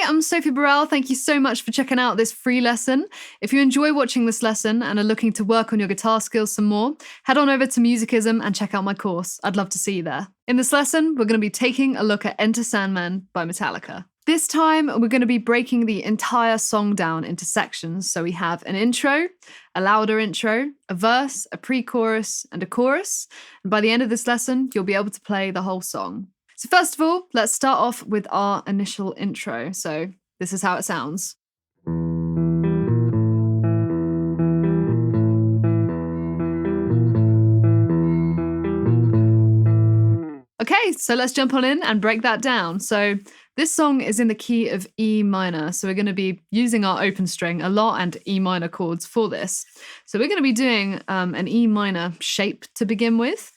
I'm Sophie Burrell. Thank you so much for checking out this free lesson. If you enjoy watching this lesson and are looking to work on your guitar skills some more, head on over to Musicism and check out my course. I'd love to see you there. In this lesson, we're going to be taking a look at Enter Sandman by Metallica. This time, we're going to be breaking the entire song down into sections. So we have an intro, a louder intro, a verse, a pre-chorus, and a chorus. And by the end of this lesson, you'll be able to play the whole song. So first of all, let's start off with our initial intro. So this is how it sounds. Okay, so let's jump on in and break that down. So this song is in the key of E minor. So we're going to be using our open string a lot and E minor chords for this. So we're going to be doing an E minor shape to begin with.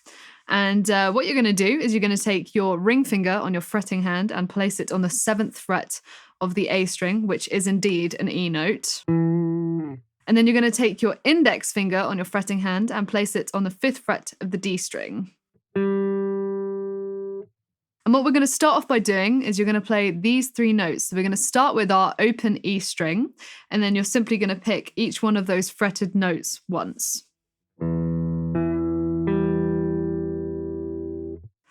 And what you're going to do is you're going to take your ring finger on your fretting hand and place it on the 7th fret of the A string, which is indeed an E note. And then you're going to take your index finger on your fretting hand and place it on the 5th fret of the D string. And what we're going to start off by doing is you're going to play these 3 notes. So we're going to start with our open E string, and then you're simply going to pick each one of those fretted notes once.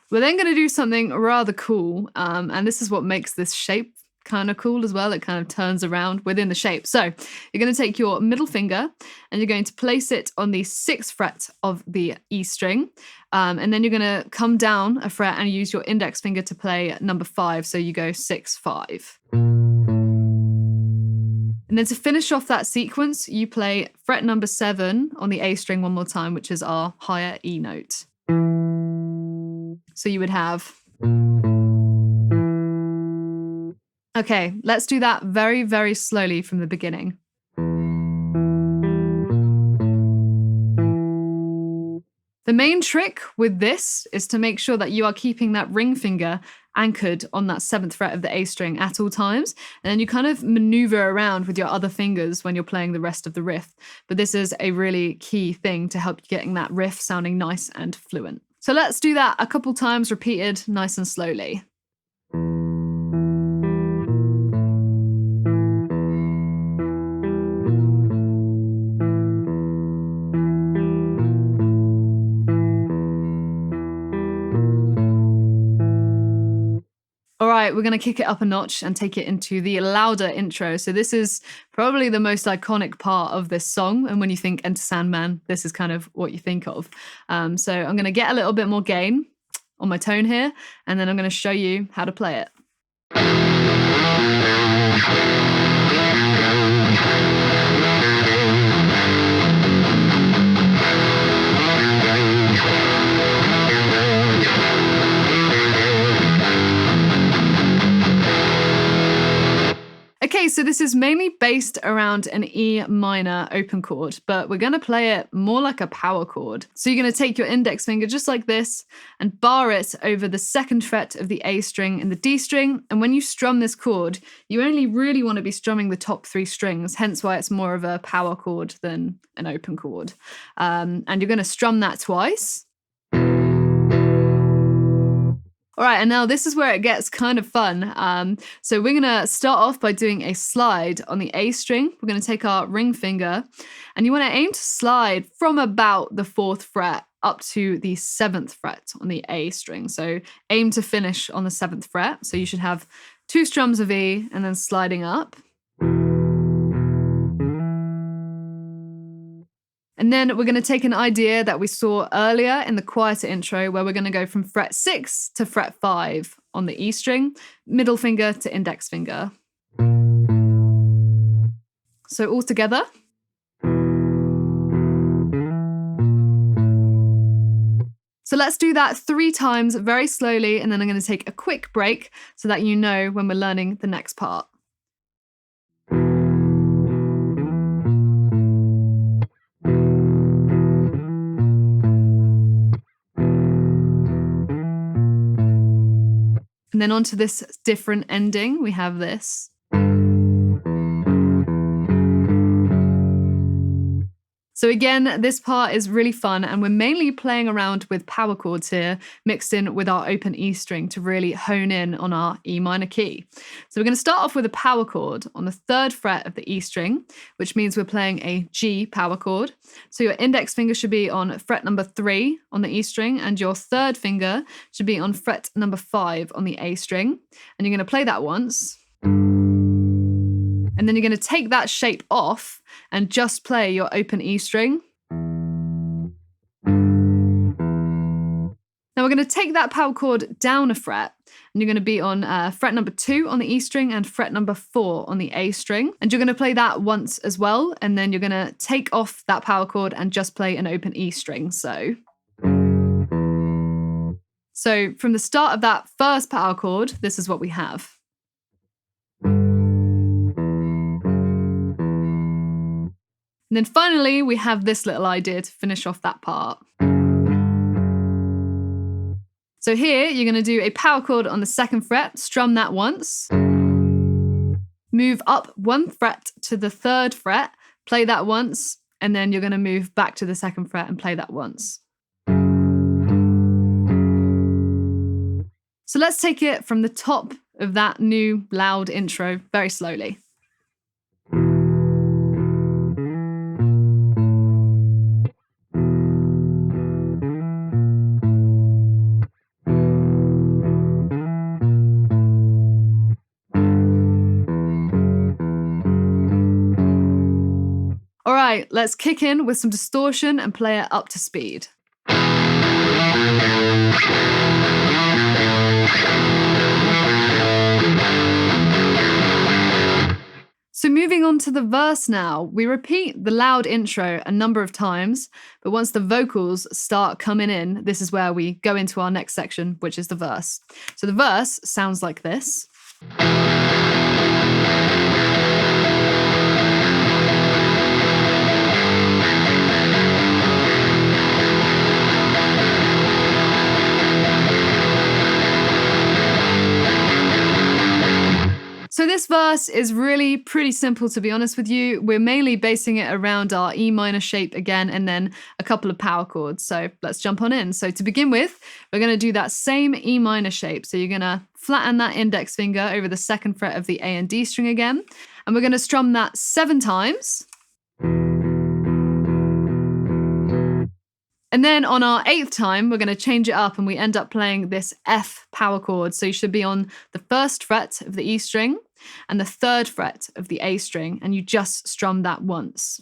We're then going to do something rather cool, and this is what makes this shape kind of cool as well. It kind of turns around within the shape. So you're going to take your middle finger and you're going to place it on the 6th fret of the E string, and then you're going to come down a fret and use your index finger to play number 5. So you go 6, 5. And then to finish off that sequence, you play fret number 7 on the A string one more time, which is our higher E note. So you would have... Okay, let's do that very, very slowly from the beginning. The main trick with this is to make sure that you are keeping that ring finger anchored on that 7th fret of the A string at all times, and then you kind of maneuver around with your other fingers when you're playing the rest of the riff. But this is a really key thing to help you getting that riff sounding nice and fluent. So let's do that a couple times repeated nice and slowly. All right, we're going to kick it up a notch and take it into the louder intro. So this is probably the most iconic part of this song. And when you think Enter Sandman, this is kind of what you think of. So I'm going to get a little bit more gain on my tone here, and then I'm going to show you how to play it. Okay, so this is mainly based around an E minor open chord, but we're going to play it more like a power chord. So you're going to take your index finger just like this and bar it over the 2nd fret of the A string and the D string. And when you strum this chord, you only really want to be strumming the top 3 strings, hence why it's more of a power chord than an open chord. And you're going to strum that twice. All right, and now this is where it gets kind of fun. So we're going to start off by doing a slide on the A string. We're going to take our ring finger, and you want to aim to slide from about the 4th fret up to the 7th fret on the A string. So aim to finish on the 7th fret. So you should have 2 strums of E and then sliding up. And then we're going to take an idea that we saw earlier in the quieter intro, where we're going to go from fret 6 to fret 5 on the E string, middle finger to index finger. So all together. So let's do that 3 times very slowly, and then I'm going to take a quick break so that you know when we're learning the next part. And then onto this different ending, we have this. So again, this part is really fun, and we're mainly playing around with power chords here, mixed in with our open E string to really hone in on our E minor key. So we're going to start off with a power chord on the 3rd fret of the E string, which means we're playing a G power chord. So your index finger should be on fret number 3 on the E string, and your 3rd finger should be on fret number 5 on the A string. And you're going to play that once. And then you're going to take that shape off and just play your open E string. Now we're going to take that power chord down a fret, and you're going to be on fret number 2 on the E string and fret number 4 on the A string. And you're going to play that once as well, and then you're going to take off that power chord and just play an open E string. So from the start of that first power chord, this is what we have. And then finally, we have this little idea to finish off that part. So here, you're going to do a power chord on the 2nd fret, strum that once, move up 1 fret to the 3rd fret, play that once, and then you're going to move back to the 2nd fret and play that once. So let's take it from the top of that new loud intro very slowly. All right, let's kick in with some distortion and play it up to speed. So moving on to the verse now, we repeat the loud intro a number of times, but once the vocals start coming in, this is where we go into our next section, which is the verse. So the verse sounds like this. So this verse is really pretty simple, to be honest with you. We're mainly basing it around our E minor shape again, and then a couple of power chords. So let's jump on in. So to begin with, we're going to do that same E minor shape. So you're going to flatten that index finger over the 2nd fret of the A and D string again. And we're going to strum that 7 times. And then on our 8th time, we're going to change it up and we end up playing this F power chord. So you should be on the 1st fret of the E string and the 3rd fret of the A string, and you just strum that once.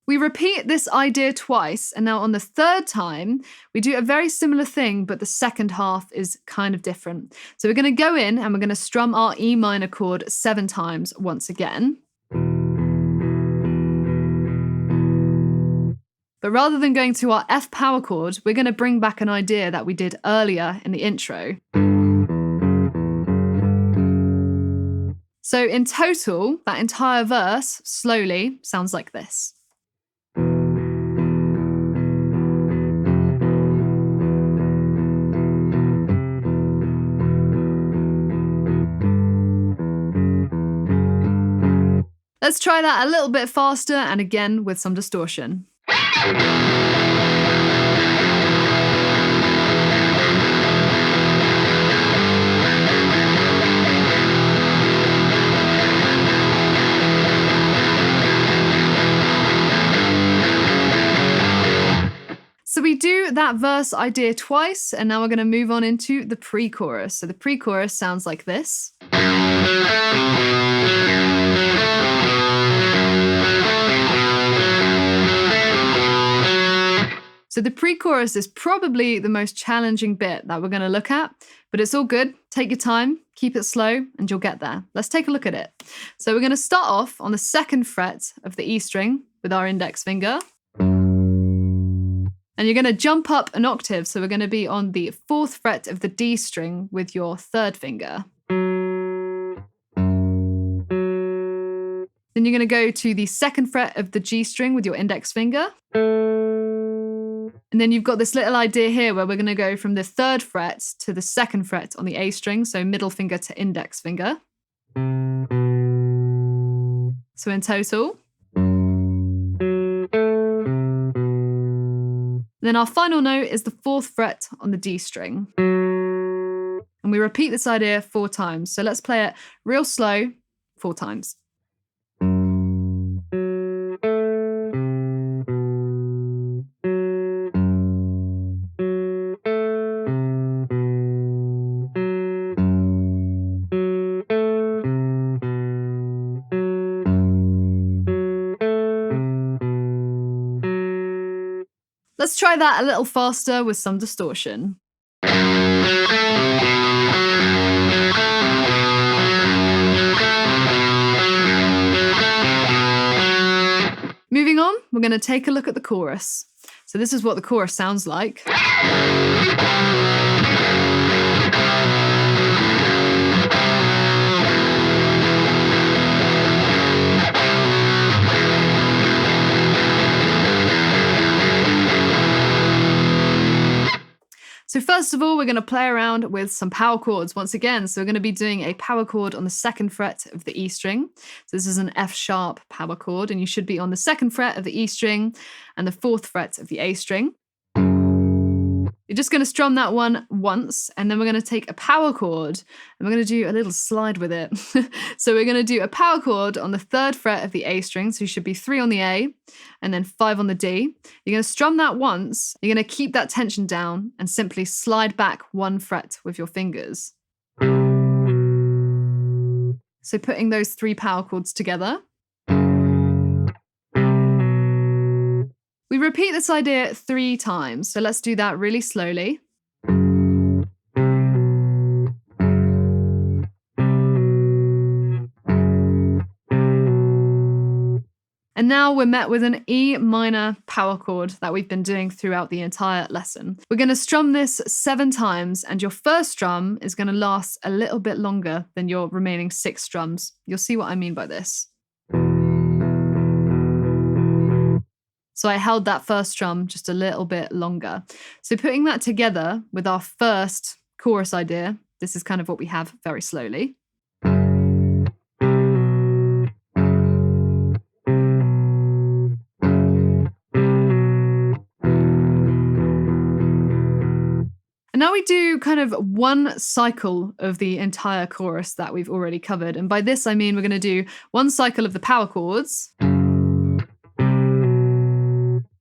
We repeat this idea twice, and now on the 3rd time, we do a very similar thing, but the 2nd half is kind of different. So we're going to go in and we're going to strum our E minor chord 7 times once again. But rather than going to our F power chord, we're going to bring back an idea that we did earlier in the intro. So in total, that entire verse, slowly, sounds like this. Let's try that a little bit faster and again with some distortion. So we do that verse idea twice, and now we're going to move on into the pre-chorus. So the pre-chorus sounds like this. So the pre-chorus is probably the most challenging bit that we're going to look at, but it's all good. Take your time, keep it slow, and you'll get there. Let's take a look at it. So we're going to start off on the 2nd fret of the E string with our index finger. And you're going to jump up an octave, so we're going to be on the 4th fret of the D string with your 3rd finger. Then you're going to go to the 2nd fret of the G string with your index finger. And then you've got this little idea here where we're going to go from the 3rd fret to the 2nd fret on the A string, so middle finger to index finger. And So in total. Then our final note is the 4th fret on the D string. And we repeat this idea 4 times. So let's play it real slow 4 times. Let's try that a little faster with some distortion. Moving on, we're going to take a look at the chorus. So this is what the chorus sounds like. So first of all, we're going to play around with some power chords once again. So we're going to be doing a power chord on the 2nd fret of the E string. So this is an F sharp power chord, and you should be on the 2nd fret of the E string and the 4th fret of the A string. You're just going to strum that one once, and then we're going to take a power chord and we're going to do a little slide with it. So we're going to do a power chord on the 3rd fret of the A string. So you should be 3 on the A and then 5 on the D. You're going to strum that once. You're going to keep that tension down and simply slide back 1 fret with your fingers. So putting those 3 power chords together. We repeat this idea 3 times, so let's do that really slowly. And now we're met with an E minor power chord that we've been doing throughout the entire lesson. We're going to strum this 7 times, and your first strum is going to last a little bit longer than your remaining 6 strums. You'll see what I mean by this. So I held that first strum just a little bit longer. So putting that together with our first chorus idea, this is kind of what we have very slowly. And now we do kind of one cycle of the entire chorus that we've already covered. And by this, I mean we're going to do one cycle of the power chords.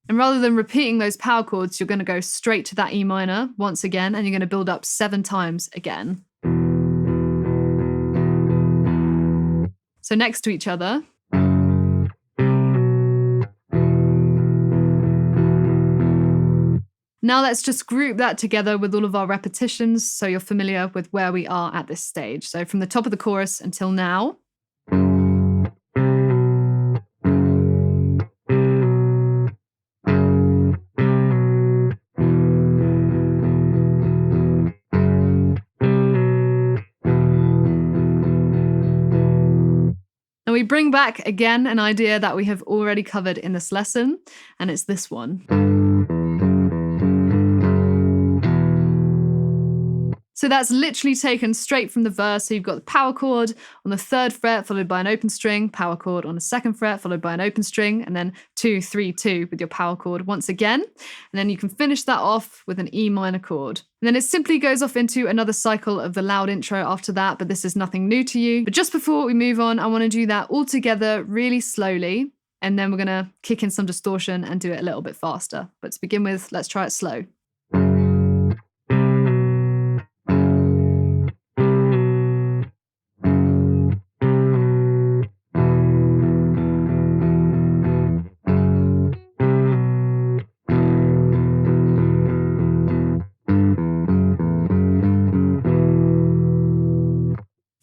And rather than repeating those power chords, you're going to go straight to that E minor once again, and you're going to build up 7 times again. So next to each other. Now let's just group that together with all of our repetitions so you're familiar with where we are at this stage. So from the top of the chorus until now. And we bring back again an idea that we have already covered in this lesson, and it's this one. So that's literally taken straight from the verse. So you've got the power chord on the 3rd fret, followed by an open string, power chord on the 2nd fret, followed by an open string, and then 2, 3, 2 with your power chord once again. And then you can finish that off with an E minor chord. And then it simply goes off into another cycle of the loud intro after that, but this is nothing new to you. But just before we move on, I want to do that all together really slowly. And then we're going to kick in some distortion and do it a little bit faster. But to begin with, let's try it slow.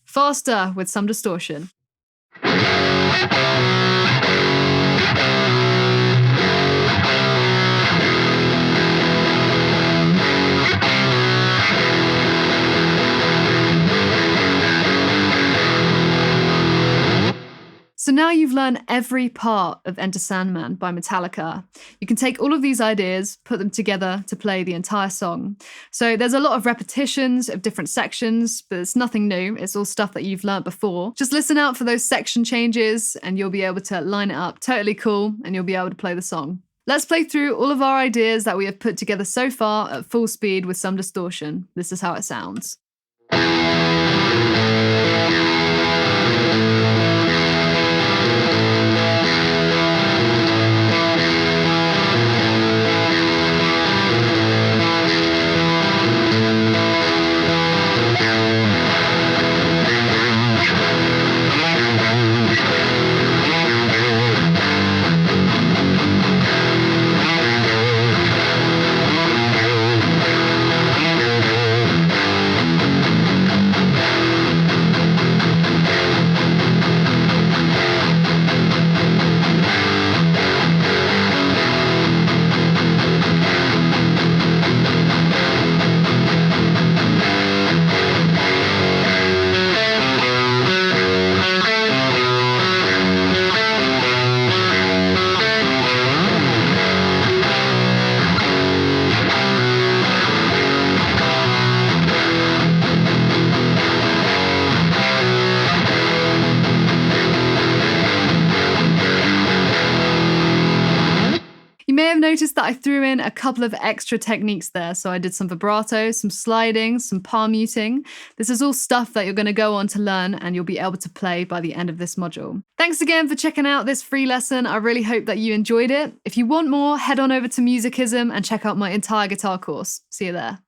Faster with some distortion. So now you've learned every part of Enter Sandman by Metallica. You can take all of these ideas, put them together to play the entire song. So there's a lot of repetitions of different sections, but it's nothing new. It's all stuff that you've learnt before. Just listen out for those section changes and you'll be able to line it up totally cool and you'll be able to play the song. Let's play through all of our ideas that we have put together so far at full speed with some distortion. This is how it sounds. You may have noticed that I threw in a couple of extra techniques there. So I did some vibrato, some sliding, some palm muting. This is all stuff that you're going to go on to learn and you'll be able to play by the end of this module. Thanks again for checking out this free lesson. I really hope that you enjoyed it. If you want more, head on over to Musicism and check out my entire guitar course. See you there.